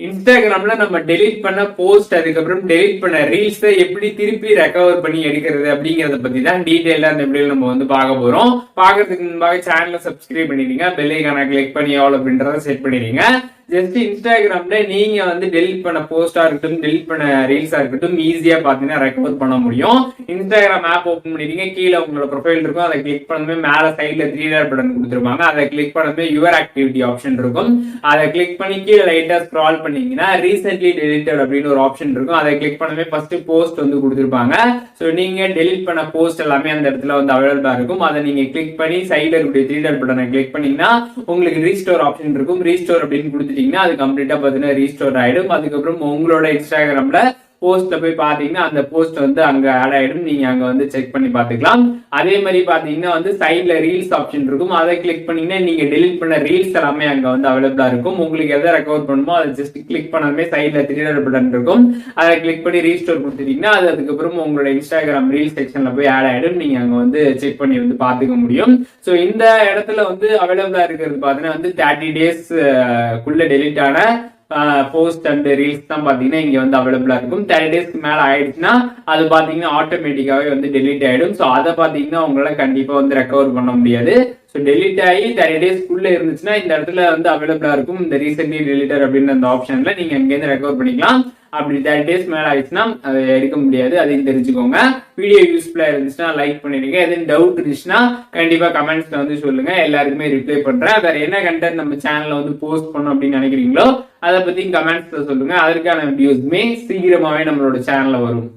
இன்ஸ்டாகிராம்ல நம்ம டெலிட் பண்ண போஸ்ட் அதுக்கப்புறம் டெலிட் பண்ண ரீல்ஸ் எப்படி திருப்பி ரெக்கவர் பண்ணி எடுக்கிறது அப்படிங்கறத பத்தி தான் டீடைலா அந்த வீடியோல நம்ம வந்து பார்க்க போறோம். பாக்குறதுக்கு முன்பாக சேனலை சப்ஸ்கிரைப் பண்ணிடுங்க, பெல் ஐகானை கிளிக் பண்ணி ஆல் அப்படின்றத செட் பண்ணிடுங்க. ஜஸ்ட் இன்ஸ்டாகிராம்ல நீங்க வந்து டெலிட் பண்ண போஸ்டா இருக்கட்டும், டெலிட் பண்ண ரீல்ஸா இருக்கட்டும், ஈஸியா பாத்தீங்கன்னா ரெக்கவர் பண்ண முடியும். இன்ஸ்டாகிராம் ஆப் ஓபன் பண்ணிட்டீங்க, கீழே உங்களோட ப்ரொஃபைல் இருக்கும், அதை கிளிக் பண்ணவே மேல சைட்ல 3 டாட் பட்டன் கொடுத்துருப்பாங்க. அதை கிளிக் பண்ணவே யுவர் ஆக்டிவிட்டி ஆப்ஷன் இருக்கும். அதை கிளிக் பண்ணி கீழே லைட்டா ஸ்க்ரால் பண்ணீங்கன்னா ரீசென்ட்லி டெலிட்டட் அப்படின்னு ஒரு ஆப்ஷன் இருக்கும். அதை கிளிக் பண்ணவே ஃபர்ஸ்ட் போஸ்ட் வந்து கொடுத்துருப்பாங்க. ஸோ நீங்க டெலிட் பண்ண போஸ்ட் எல்லாமே அந்த இடத்துல வந்து அவைலபிளா இருக்கும். அதை நீங்க கிளிக் பண்ணி சைட்ல இருக்கக்கூடிய 3 டாட் பட்டனை கிளிக் பண்ணீங்கன்னா உங்களுக்கு ரீஸ்டோர் ஆப்ஷன் இருக்கும். ரீஸ்டோர் அப்படின்னு கொடுத்துட்டு அது கம்ப்ளீட்டா பாத்தீங்கன்னா ரீஸ்டோர் ஆயிடும். அதுக்கப்புறம் உங்களோட இன்ஸ்டாகிராம்ல போஸ்ட்ல போய் பாத்தீங்கன்னா அந்த போஸ்ட் வந்து அங்க ஆட் ஆயிடும். நீங்க அங்க வந்து செக் பண்ணி பாத்துக்கலாம். அதே மாதிரி பாத்தீங்கன்னா வந்து சைட்ல ரீல்ஸ் ஆப்ஷன் இருக்கும். அதை கிளிக் பண்ணீங்கன்னா நீங்க டெலிட் பண்ண ரீல்ஸ் எல்லாமே அங்க வந்து அவைலபிளா இருக்கும். உங்களுக்கு எதை ரெக்கவர் பண்ணுமோ அதை ஜஸ்ட் கிளிக் பண்ணாமே சைட்ல 3 டாட் பட்டன் இருக்கும். அதை கிளிக் பண்ணி ரீஸ்டோர் கொடுத்துட்டீங்கன்னா அது அதுக்கப்புறம் உங்களோட இன்ஸ்டாகிராம் ரீல்ஸ் செக்ஷன்ல போய் ஆட் ஆயிடும். நீங்க அங்க வந்து செக் பண்ணி வந்து பாத்துக்க முடியும். ஸோ இந்த இடத்துல வந்து அவைலபிளா இருக்கிறது பாத்தீங்கன்னா வந்து 30 days குள்ள டெலிட் ஆன போஸ்ட் அண்ட் ரீல்ஸ் தான் பாத்தீங்கன்னா இங்க வந்து அவைலபிளா இருக்கும். 30 days மேல ஆயிடுச்சுன்னா அது பாத்தீங்கன்னா ஆட்டோமேட்டிக்காவே வந்து டெலிட் ஆயிடும். ஸோ அதை பாத்தீங்கன்னா உங்களால கண்டிப்பா வந்து ரெக்கவர் பண்ண முடியாது. ஸோ டெலிட் ஆகி 30 days இருந்துச்சுன்னா இந்த இடத்துல வந்து அவைலபிளா இருக்கும். இந்த ரீசென்ட்லி டெலிட்டட் அப்படின்னு அந்த ஆப்ஷன்ல நீங்க அங்கேருந்து ரெக்கவர் பண்ணிக்கலாம். அப்படி 30 days மேல ஆயிடுச்சுன்னா அதை எடுக்க முடியாது, அதையும் தெரிஞ்சுக்கோங்க. வீடியோ யூஸ்ஃபுல்லா இருந்துச்சுன்னா லைக் பண்ணிடுங்க. எதுவும் டவுட் இருந்துச்சுன்னா கண்டிப்பா கமெண்ட்ஸ்ல வந்து சொல்லுங்க, எல்லாருக்குமே ரிப்ளை பண்றேன். வேற என்ன கண்டென்ட் நம்ம சேனல்ல வந்து போஸ்ட் பண்ணணும் அப்படின்னு நினைக்கிறீங்களோ அதை பத்தி கமெண்ட்ஸ்ல சொல்லுங்க. அதற்கான வீடியோஸ்மே சீக்கிரமாவே நம்மளோட சேனல்ல வரும்.